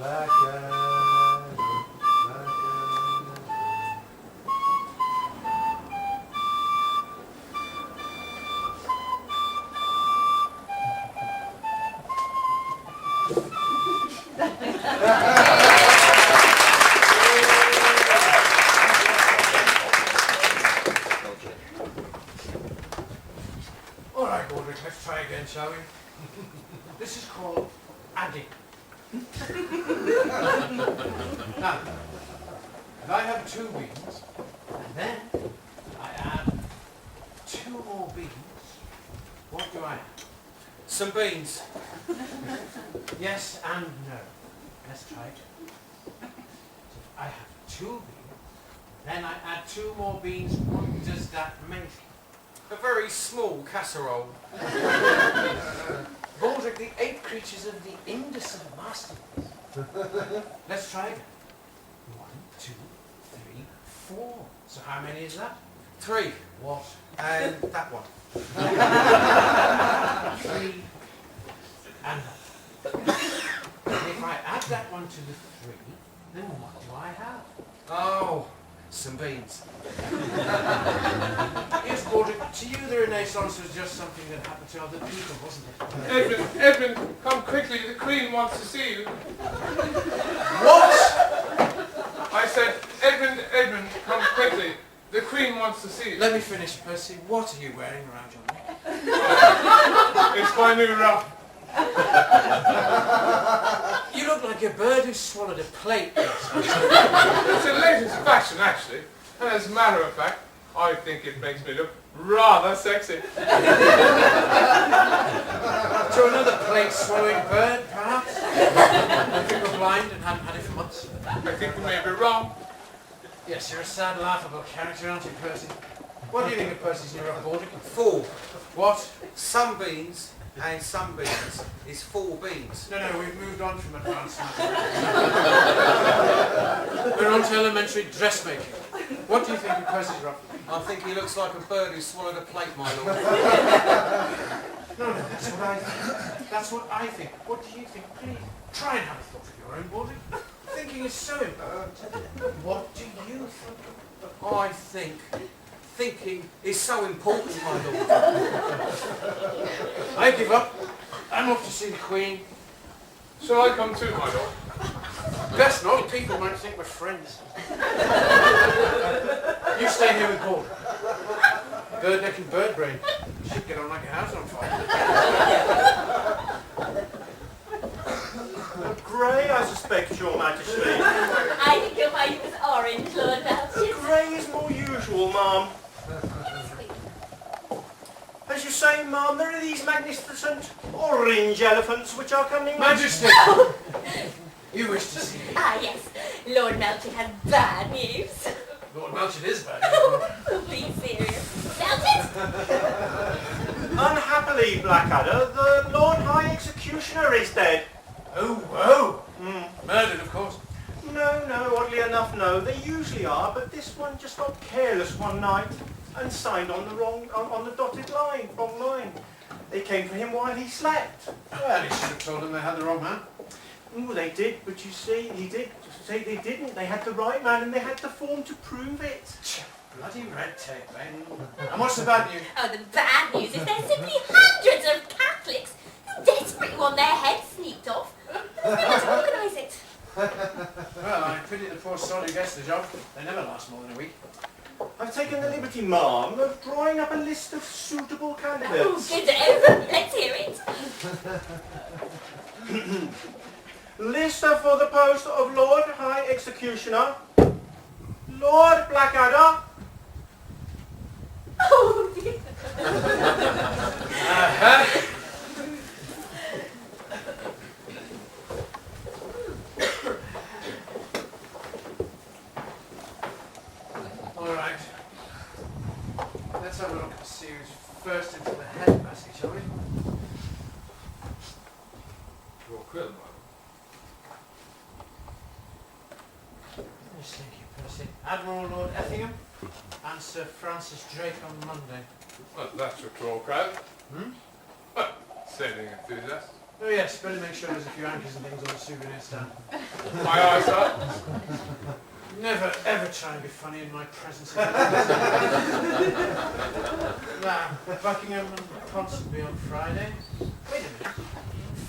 Blackadder, Blackadder. All right, Aldrich, let's try again, shall we? This is called adding. Now, if I have 2 beans, and then I add 2 more beans, what do I have? Some beans. Yes and no. Let's try it. So I have 2 beans, then I add 2 more beans. What does that make? A very small casserole. Baldric, the 8 creatures of the Indus are masterpiece. Let's try it. 1, 2, 3, 4. So how many is that? 3. What? And that one. 3 and that. If I add that one to the 3, then what do I have? Oh, some beans. Yes, Baldric, to you the Renaissance was just something that happened to other people, wasn't it? Edmund, come quickly. The Queen wants to see you. What? I said, Edmund, come quickly. The Queen wants to see you. Let me finish, Percy. What are you wearing around your neck? It's my new ruff. You look like a bird who swallowed a plate. It's the latest fashion, actually. And as a matter of fact, I think it makes me look rather sexy. To another plate-swallowing bird, perhaps? I think we're blind and haven't had it for months. I think you may be wrong. Yes, you're a sad, laughable character, aren't you, Percy? What do you think of Percy's new rough Baldric? 4. What? Some beans and some beans is 4 beans. No, we've moved on from advanced mathematics. We're on to elementary dressmaking. What do you think of Percy's rough? I think he looks like a bird who swallowed a plate, my lord. No, that's what I think. That's what I think. What do you think? Please, try and have a thought of your own, Baldric. Thinking is so important. What do you think? I think thinking is so important, my lord. I give up. I'm off to see the Queen. Shall I come too, my lord? Best not, people might think we're friends. You stay here with Paul. Bird neck and bird brain. Should get on like a house on fire. Grey, I suspect, Your Majesty. I think you'll find it was orange, Lord Belches. Grey is more usual, ma'am. As you say, ma'am, there are these magnificent orange elephants which are coming... Majesty! You wish to see me? Ah, yes. Lord Melchett has bad news. Lord Melchett is bad. Please, serious. Melchett! Unhappily, Blackadder, the Lord High Executioner is dead. Oh. Murdered, of course. No, oddly enough, no. They usually are, but this one just got careless one night and signed on the wrong line. They came for him while he slept. Well, he should have told them they had the wrong man. Well, they did, but you see, he did. Just say they didn't. They had the right man and they had the form to prove it. Bloody red tape, eh? And what's the bad news? Oh, the bad news is there's simply hundreds of Catholics who desperately want their heads sneaked off. We need to organise it. Well, I pity the poor soul who gets the job. They never last more than a week. I've taken the liberty, ma'am, of drawing up a list of suitable Oh, candidates. good. Let's hear it. List for the post of Lord High Executioner. Lord Blackadder. Oh, dear. All right. Let's have a look and see who's first into the head basket, shall we? Your quill, Yes, thank you, Percy. Admiral Lord Effingham and Sir Francis Drake on Monday. well, that's your troll crowd. Hmm? Well, sailing enthusiast. Oh yes, better make sure there's a few anchors and things on the souvenir stand. Aye, aye, sir. Never ever try and be funny in my presence. Now, Buckingham and Ponsonby on Friday. Wait a minute.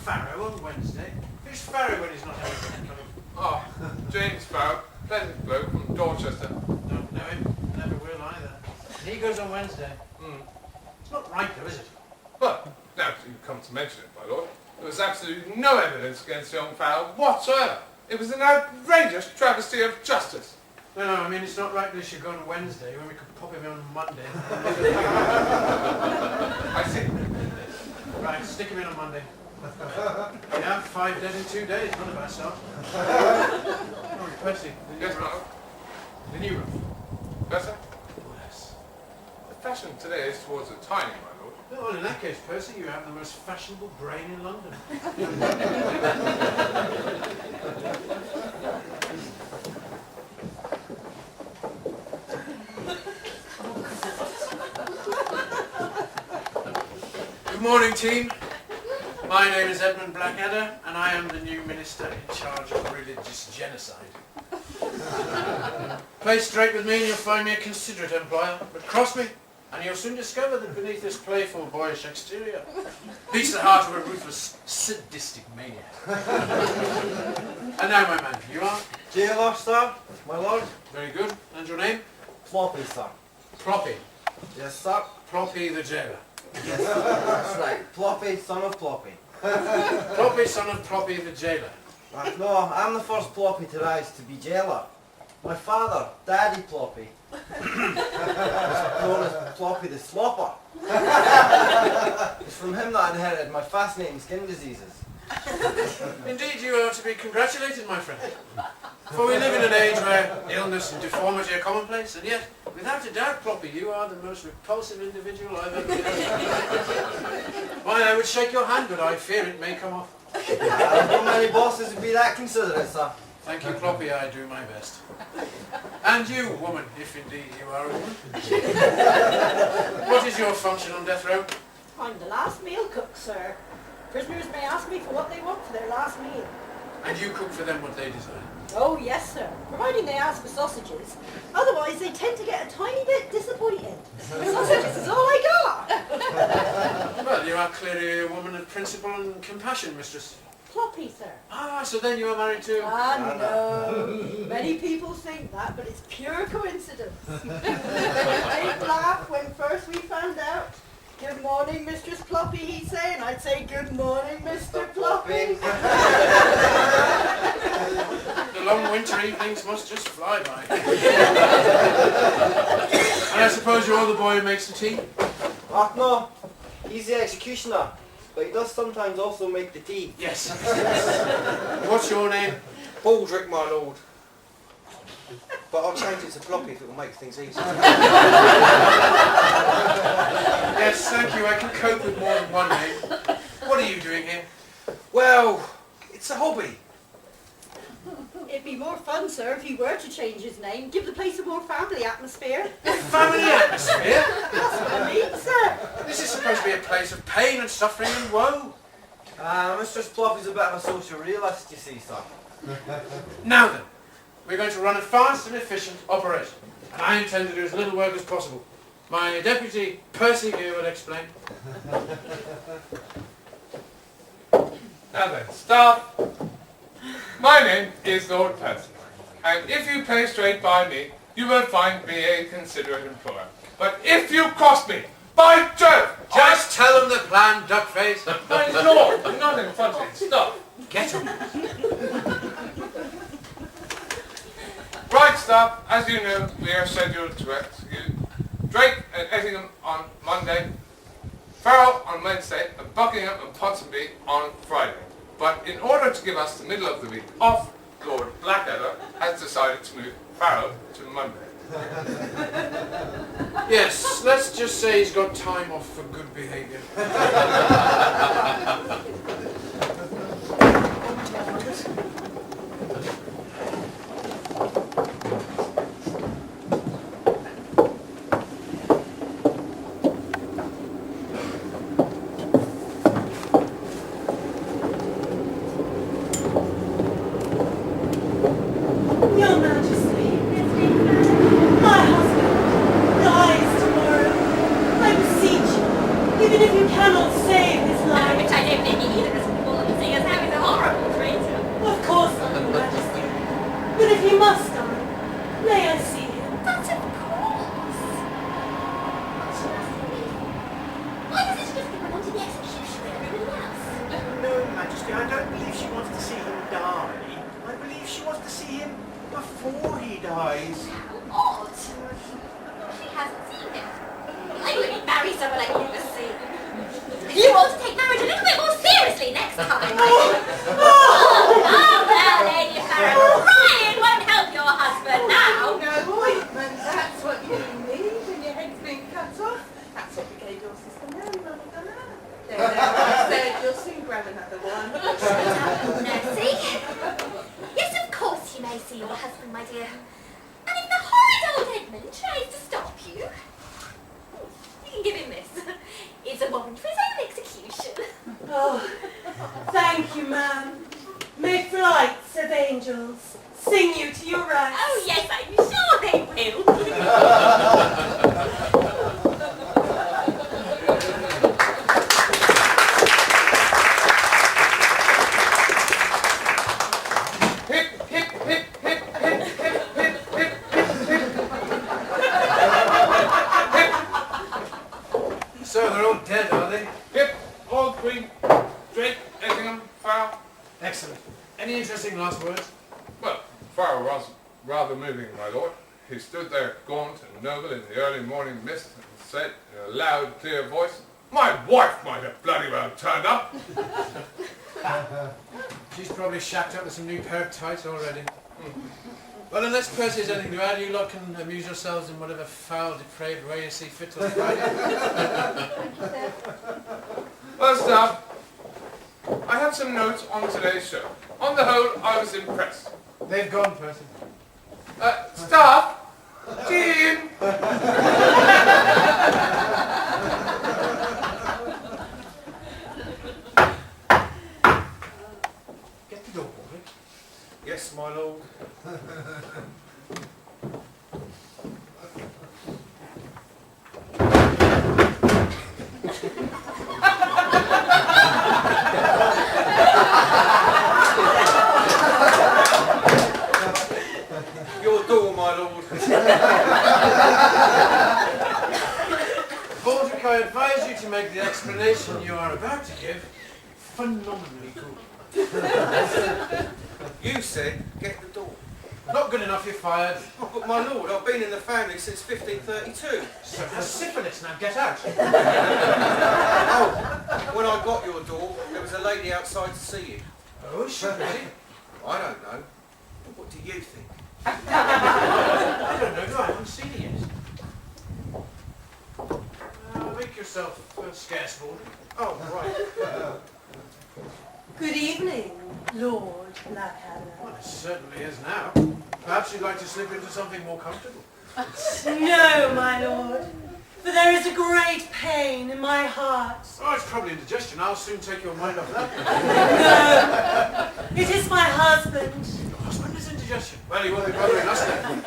Farrow on Wednesday. Who's Farrow when he's not having coming? Oh, James Farrow, pleasant bloke from Dorchester. Don't know him. Never will either. He goes on Wednesday. It's not right though, is it? But, now that you come to mention it, my lord, there was absolutely no evidence against young Farrow whatsoever. It was an outrageous travesty of justice. No, I mean it's not right that he should go on Wednesday when we could pop him in on Monday. I see. Right, stick him in on Monday. Yeah, 5 dead in 2 days, not a bad start. Oh, Percy, Yes, my lord. the new roof. Better? Yes. The fashion today is towards the tiny, my lord. Well, in that case, Percy, you have the most fashionable brain in London. Good morning, team. My name is Edmund Blackadder, and I am the new minister in charge of religious genocide. Play straight with me and you'll find me a considerate employer, but cross me and you'll soon discover that beneath this playful, boyish exterior beats the heart of a ruthless, sadistic maniac. And now, my man, you are? Jailer, sir, my lord. Very good. And your name? Ploppy, sir. Ploppy. Yes, sir. Ploppy the jailer. Yes, that's right. Ploppy, son of Ploppy. Ploppy, son of Ploppy the jailer. No, I'm the first Ploppy to rise to be jailer. My father, Daddy Ploppy, known as Ploppy the Slopper. It's from him that I inherited my fascinating skin diseases. Indeed, you are to be congratulated, my friend. For we live in an age where illness and deformity are commonplace, and yet, without a doubt, Ploppy, you are the most repulsive individual I've ever met. Why, I would shake your hand, but I fear it may come off. How many bosses would be that considerate, sir? Thank you, Ploppy, I do my best. And you, woman, if indeed you are a woman. What is your function on death row? I'm the last meal cook, sir. Prisoners may ask me for what they want for their last meal. And you cook for them what they desire. Oh, yes, sir. Providing they ask for sausages. Otherwise, they tend to get a tiny bit disappointed. Sausages is all I got. Well, you are clearly a woman of principle and compassion, mistress. Ploppy, sir. Ah, so then you are married to... No. Many people think that, but it's pure coincidence. They'd laugh when first we found out. Good morning, Mistress Ploppy, he'd say, and I'd say, good morning, Mr. Ploppy. The long winter evenings must just fly by. And I suppose you're the boy who makes the tea? Oh, no. He's the executioner, but he does sometimes also make the tea. Yes. What's your name? Baldrick, my lord. But I'll change it to Ploppy if it will make things easier. Yes, thank you. I can cope with more than one name. What are you doing here? Well, it's a hobby. It'd be more fun, sir, if he were to change his name. Give the place a more family atmosphere. Family atmosphere? That's what I mean, sir. This is supposed to be a place of pain and suffering and woe. Mistress Ploppy's a bit of a social realist, you see, sir. Now then, we're going to run a fast and efficient operation. And I intend to do as little work as possible. My deputy, Percy, here will explain. Now then, staff. My name is Lord Percy, and if you play straight by me, you will find me a considerate employer. But if you cross me, by Jove! Just tell them the plan, duckface. My lord, not in front of it, stop. Get him. Right, staff, as you know, we are scheduled to execute Drake and Effingham on Monday, Farrell on Wednesday, and Buckingham and Ponsonby on Friday. But in order to give us the middle of the week off, Lord Blackadder has decided to move Farrell to Monday. Yes, let's just say he's got time off for good behaviour. But if he must die, may I see him? But of course. Why does it just go on to the execution with everybody else? No, Majesty, I don't believe she wants to see him die. I believe she wants to see him before he dies. How odd. She hasn't seen him. I wouldn't marry someone I've never seen. You ought to take marriage a little bit more seriously next time. Oh, well, Lady Farrow, crying won't help your husband now. No, ointment, that's what you need when your head's being cut off. That's what we gave your sister Mary when we done her. There, I said, you'll soon grab another one. Nursey. Yes, of course you may see your husband, my dear. And if the horrid old Edmund tries to stop you, you can give him this. It's a warrant for his own execution. Oh, thank you, ma'am. May flights of angels sing you to your rights. Oh yes, I'm sure they will. Hip, hip, hip, hip, hip, hip, hip, hip, hip. So they're all dead, are they? Hip, Lord Queen, Drake, Effingham, Farrell. Excellent. Any interesting last words? Well, Farrell was rather moving, my lord. He stood there gaunt and noble in the early morning mist and said in a loud, clear voice, "My wife might have bloody well turned up." She's probably shacked up with some new pair of tights already. Well, unless Percy has anything to add, you lot can amuse yourselves in whatever foul, depraved way you see fit till Friday. Well, staff, I have some notes on today's show. On the whole, I was impressed. They've gone, Percy. Staff, team. Get the door, Warwick. Yes, my lord. Your door, my lord. Baldric, I advise you to make the explanation you are about to give phenomenally good. You said, get the door. Not good enough, you're fired. Oh, but my lord, I've been in the family since 1532. So has syphilis, now get out. Oh, when I got your door, there was a lady outside to see you. Oh, is she busy? I don't know. What do you think? I don't know, I haven't seen it yet. Make yourself scarce, Baldric. Oh, right. Good evening, Lord Blackadder. Well, it certainly is now. Perhaps you'd like to slip into something more comfortable. No, my lord, for there is a great pain in my heart. Oh, it's probably indigestion. I'll soon take your mind off that. No, it is my husband. Your husband is indigestion. Well, he won't be bothering us then.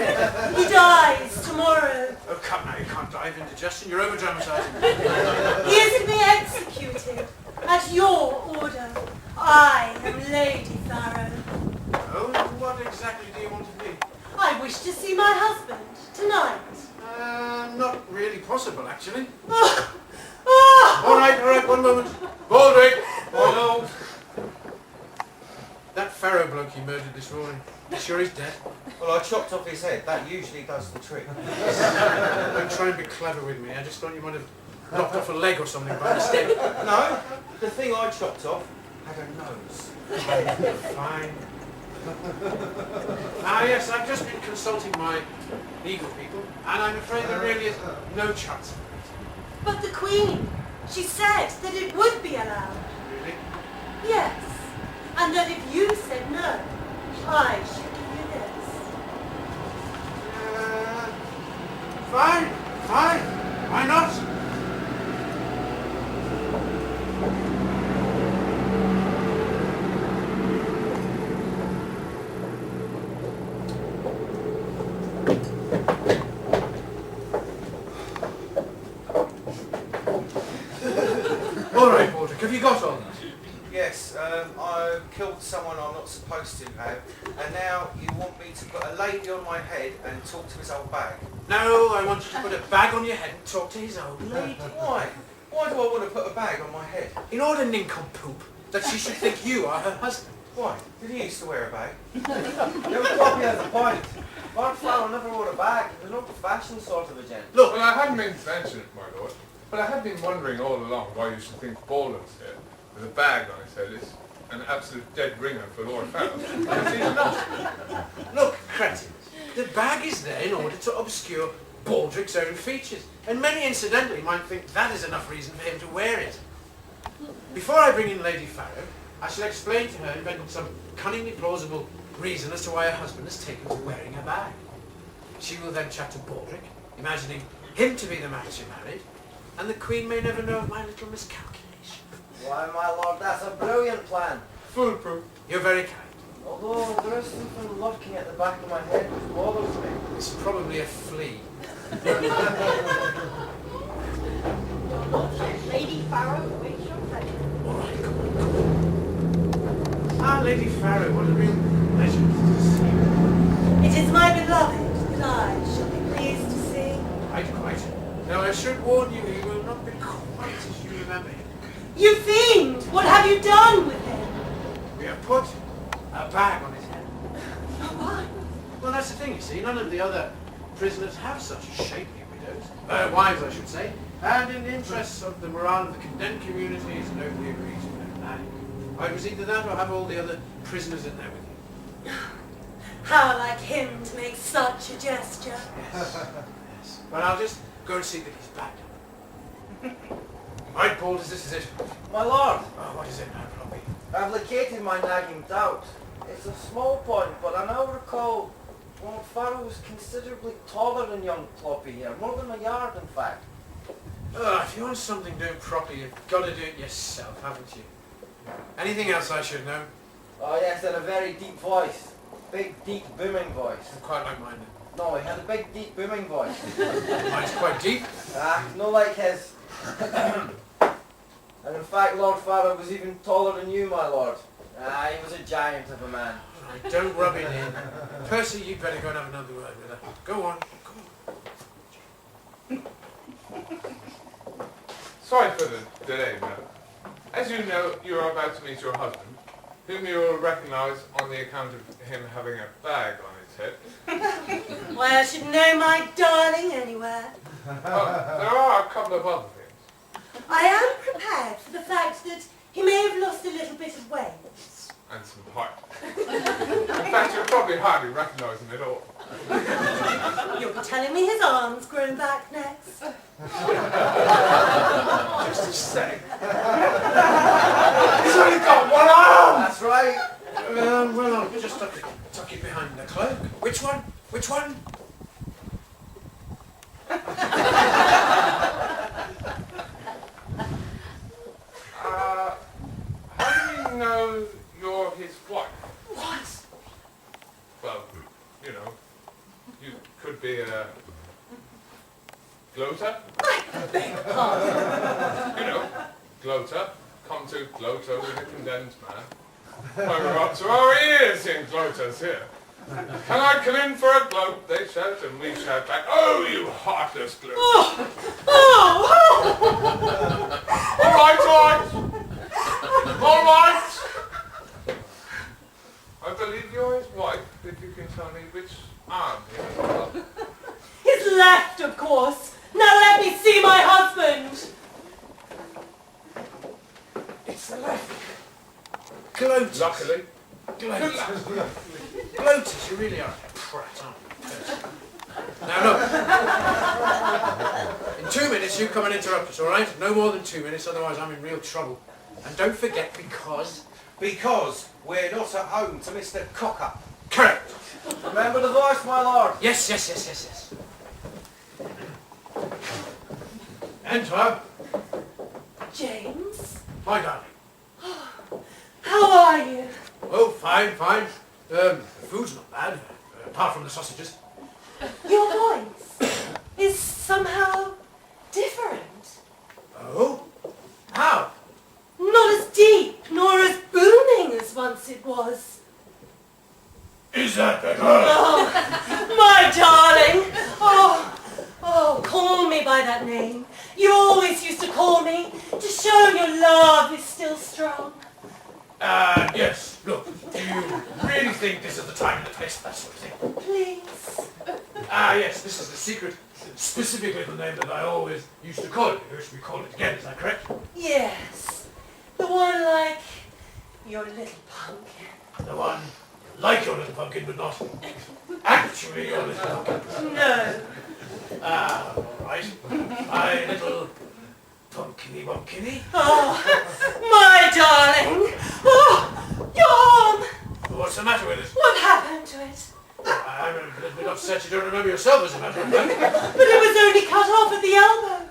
He dies tomorrow. Oh, come now, you can't die of indigestion. You're over-dramatising. He is to be executed at your order. I am Lady Farrow. Oh, what exactly do you want to be? I wish to see my husband tonight. Not really possible, actually. Oh, All right, one moment. Baldric! My lord. That Farrow bloke you murdered this morning, you sure he's dead? Well, I chopped off his head. That usually does the trick. Don't try and be clever with me. I just thought you might have knocked off a leg or something by mistake. No, the thing I chopped off had a nose. Fine. Yes, I've just been consulting my legal people, and I'm afraid there really is no chance of it. but the Queen, she said that it would be allowed. Really? Yes, and that if you said no, I should give you this. Fine. Why not? All right, Baldric, have you got all that? Yes, I killed someone I'm not supposed to have, and now you want me to put a lady on my head and talk to his old bag. No, I want you to put a bag on your head and talk to his old lady. Why? Why do I want to put a bag on my head? In order, nincompoop, that she should think you are her husband. Why? Did he used to wear a bag? Young Poppy has a point. Lord Farrell never wore a bag. He was an old-fashioned sort of a gent. Look, Well, I hadn't meant to mention it, my lord, but I have been wondering all along why you should think Baldwin's here with a bag on his head is an absolute dead ringer for Lord Farrell. Because he's not. look, cretins. The bag is there in order to obscure Baldric's own features, and many incidentally might think that is enough reason for him to wear it. Before I bring in Lady Farrow, I shall explain to her in bed some cunningly plausible reason as to why her husband has taken to wearing a bag. She will then chat to Baldric, imagining him to be the man she married, and the Queen may never know of my little miscalculation. Why, my lord, that's a brilliant plan. Foolproof. You're very kind. Although there is something lurking at the back of my head which bothers me. It's probably a flea. Your lordship, Lady Farrow awaits your pleasure. All right, come on, come on. Ah, Lady Farrow, what a real pleasure to see you. It is my beloved that I shall be pleased to see. Quite. Now, I should warn you, he will not be quite as you remember him. You fiend! What have you done with him? We have put a bag on his head. Why? Well, that's the thing, you see. None of the other prisoners have such shapely widows. Wives, I should say. And in the interests of the morale of the condemned communities, nobody agrees with that. It was either that or have all the other prisoners in there with you. How like him to make such a gesture. Yes. Yes. But I'll just go and see that he's back. Right, Paul, this is it. My lord, Oh, what is it now, Floppy? I've located my nagging doubt. It's a small point, but I now recall Lord Farrell was considerably taller than young Ploppy here, more than a yard in fact. If you want something done properly, you've got to do it yourself, haven't you? Anything else I should know? Oh yes, and a very deep voice. Big, deep, booming voice. Quite like mine then. No, he had a big, deep, booming voice. Mine's quite deep. No like his. And in fact, Lord Farrell was even taller than you, my lord. He was a giant of a man. Right, don't rub it in. Percy, you'd better go and have another word with her. Go on. Sorry for the delay, madam. As you know, you are about to meet your husband, whom you will recognise on the account of him having a bag on his head. Why, I should know my darling anywhere. There are a couple of other things. I am prepared for the fact that he may have lost a little bit of weight. And some height. In fact, you'll probably hardly recognise him at all. You'll be telling me his arm's grown back next. Just a sec. He's only got one arm! That's right. Well, I'll just tuck it behind the cloak. Which one? Which one? How do you know you're his wife? What? Well, you know, you could be a gloater. I beg pardon. You know, gloater. Come to gloater with a condemned man. Why, we're up to our ears in gloaters here. Can I come in for a gloat? They shout, and we shout back, oh, you heartless gloat. Oh! Oh! All right, all right. All right. I believe you're his wife, if you can tell me which arm he has got. His left, of course. Now let me see my husband. It's the left. Gloaters. Luckily. Gloaters. Gloaters, you really are a prat, aren't you? Now look. In 2 minutes you come and interrupt us, all right? No more than 2 minutes, otherwise I'm in real trouble. And don't forget, because we're not at home to Mr. Cock-up. correct. Remember the voice, my lord. Yes, yes, yes, yes, yes. Enter. James, My darling. how are you? Oh, fine, fine. The food's not bad, apart from the sausages. Your voice is somehow different. Oh? How? Not as deep nor as booming as once it was. that, Becca? Oh, my darling. Oh, call me by that name. You always used to call me to show your love is still strong. Yes. Look, do you really think this is the time and the place for that sort of thing? Please. Yes, this is the secret, specific little name that I always used to call it. Here should we call it again, is that correct? Yes. The one like your little pumpkin. The one like your little pumpkin, but not actually your little pumpkin. No. All right. My little pumpkiny. Oh, my darling. Oh, your arm. What's the matter with it? What happened to it? I'm a little bit upset you don't remember yourself, as a matter of fact. But it was only cut off at the elbow.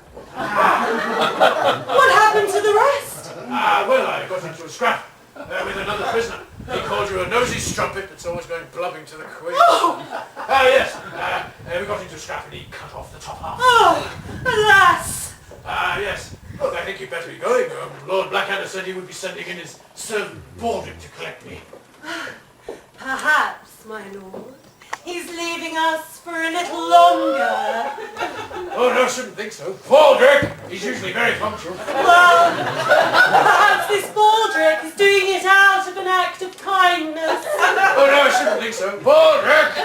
What happened to the rest? Well, I got into a scrap with another prisoner. He called you a nosy strumpet that's always going blubbing to the Queen. Oh! Yes. We got into a scrap and he cut off the top half. Oh, alas! Yes. Look, I think you'd better be going. Lord Blackadder said he would be sending in his servant Baldric to collect me. Perhaps, my lord. He's leaving us for a little longer. Oh, no, I shouldn't think so. Baldric! He's usually very punctual. Well, perhaps this Baldric is doing it out of an act of kindness. Oh, no, I shouldn't think so. Baldric!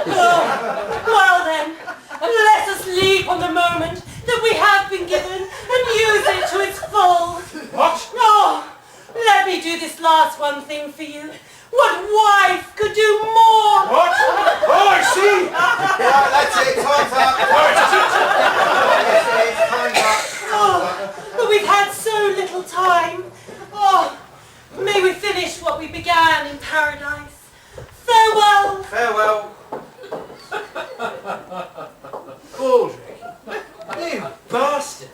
Oh, well then, let us leap on the moment that we have been given and use it to its full. What? Oh, let me do this last one thing for you. What wife could do more? What? Oh, I see! Right, that's it, time's up. Yes, it is, time's up. Oh, but we've had so little time. Oh, may we finish what we began in paradise. Farewell. Farewell. Baldric, you bastard!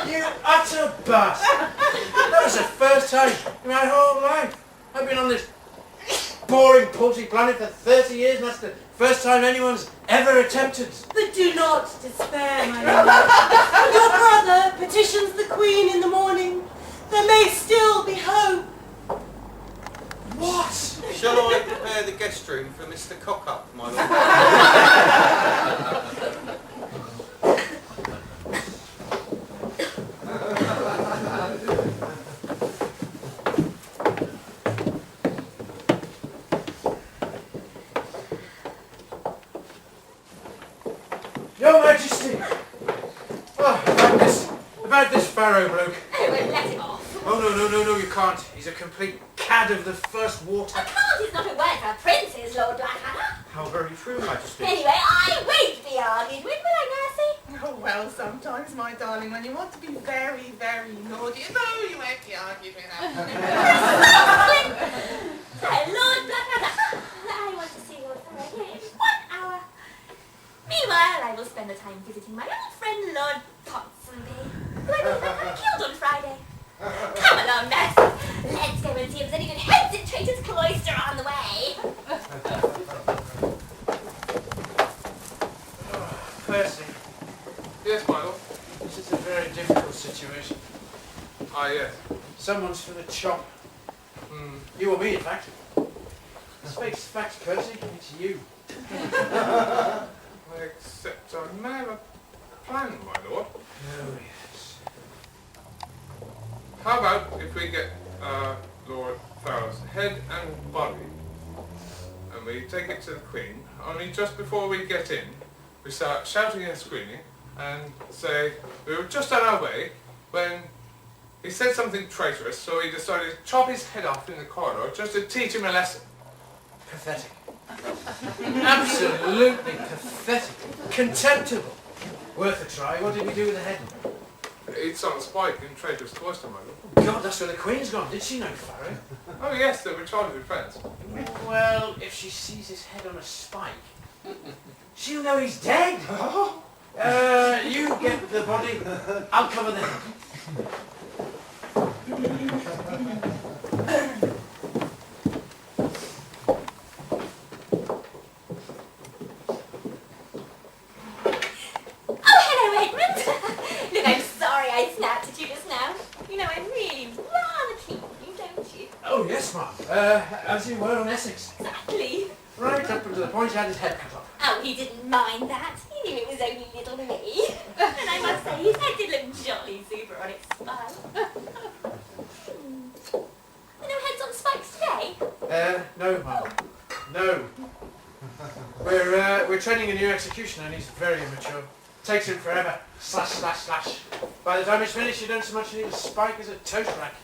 You utter bastard! That was the first time in my whole life. I've been on this boring, paltry planet for 30 years, and that's the first time anyone's ever attempted. But do not despair, my lord. Your brother petitions the Queen in the morning. There may still be hope. What? Shall I prepare the guest room for Mr. Cock-up, my lord? Your Majesty! Oh, about this Pharaoh bloke. I won't let him off. Oh, no, you can't. He's a complete cad of the first water. A card is not a word for princes, Lord Blackadder. How very true, Majesty. Anyway, I won't be argued with, will I, Mercy? Oh, well, sometimes, my darling, when you want to be very, very naughty, no, you won't be argued with her. Lord Blackadder, I want to see Lord Pharaoh here in 1 hour. Meanwhile, I will spend the time visiting my old friend Lord Ponsonby, who I believe I had killed on Friday. Come along, Mercy. Let's go and see if there's any good heads in Traitor's Cloister on the way. Percy, Yes, my lord. this is a very difficult situation. Yes. Someone's for the chop. You or me, in fact. Space fact, Percy. It's you. Except I may have a plan, my lord. Oh, yes. How about if we get Lord Pharaoh's head and body, and we take it to the Queen, only just before we get in, we start shouting and screaming, and say, we were just on our way, when he said something traitorous, so we decided to chop his head off in the corridor, just to teach him a lesson. Pathetic. Absolutely pathetic. Contemptible. Worth a try. What did we do with the head? It's on a spike in Traitor's Cloister, my lord. God, that's where the Queen's gone. Did she know Pharaoh? Oh yes, they were childhood friends. Well, if she sees his head on a spike, she'll know he's dead. You get the body. I'll cover the head. Look, I'm sorry I snapped at you just now. You know, I'm really rather keen on you, don't you? Oh, yes, ma'am. as you were on Essex. Exactly. Right up until the point he had his head cut off. Oh, he didn't mind that. He knew it was only little me. And I must say, his head did look jolly super on its spine. There no heads on spikes today? No, Mum. No. We're training a new executioner and he's very immature. Takes him forever. Slash, slash, slash. By the time it's finished, you don't so much need a spike as a toast rack.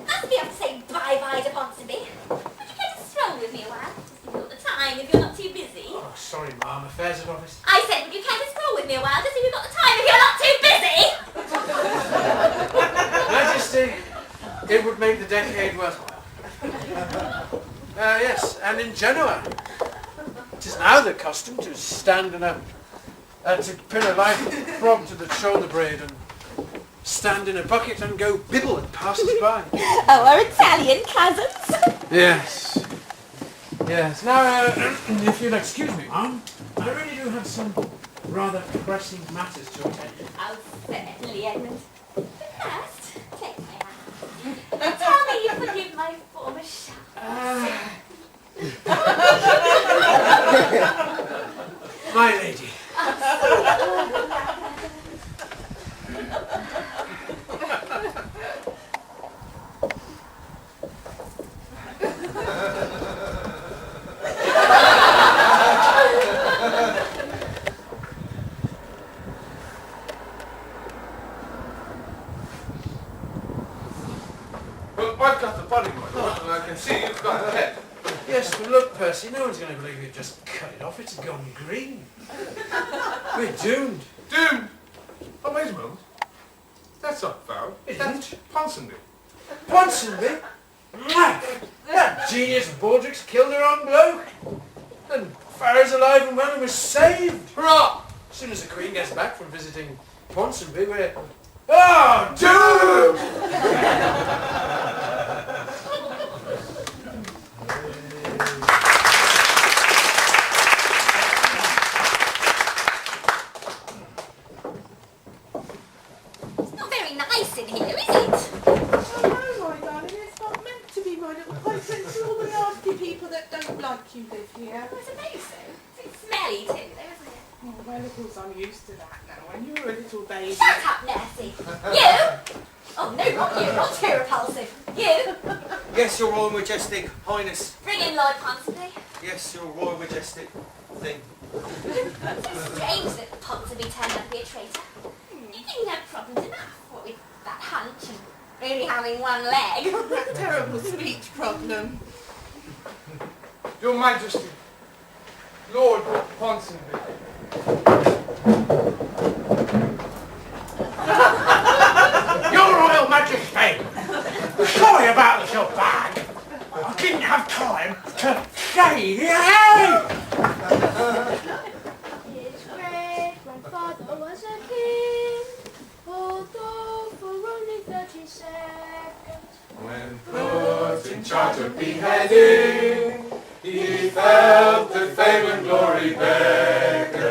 Must be able to say bye-bye to Ponsonby. Would you care to stroll with me a while? Just if you've got the time, if you're not too busy. Oh, sorry, Mum. Affairs at office. I said, would you care to stroll with me a while? Just if you've got the time, if you're not too busy. Majesty, it would make the decade worthwhile. Yes, and in Genoa. It is now the custom to stand in to pin a live frog to the shoulder braid and stand in a bucket and go bibble at passers-by. Oh, our Italian cousins. Yes. Yes. Now, if you'll excuse me, Mum, I really do have some rather pressing matters to attend to. Oh, certainly, Edmund. But first, take my hand. Tell me you forgive my former shop. My lady. Well, I've got the body, my lord, and I can see you've got the head. Yes, but look, Percy, no one's going to believe you've just cut it off. It's gone green. We're doomed. Doomed! Oh, wait a moment. That's not Farrell. It That's Ponsonby. Ponsonby? That genius Baldrick's killed her own bloke. And Farrow's alive and well and was saved. Hurrah! As soon as the Queen gets back from visiting Ponsonby, we're... Oh, doomed! It's not very nice in here, is it? Oh no, my darling, it's not meant to be, my little pipette. All the nasty people that don't like you live here. I suppose so. It's smelly too, though, isn't it? Oh, well, of course, I'm used to that now. When you were a little baby. Shut up, Nursey. You? Oh, no, not you. Not too repulsive. You? Yes, your Royal Majestic Highness. Bring in Lord Ponsonby. Yes, your Royal Majestic thing. It's strange that Ponsonby turned out to be a traitor. You think he'd have problems enough, what with that hunch and really having one leg? That terrible speech problem. Your Majesty, Lord Ponsonby. Your Royal Majesty! Sorry about the little bag. I didn't have time to say hey! His great-grandfather was a king, although for only 30 seconds. When put in charge of beheading, he felt the fame and glory beckon.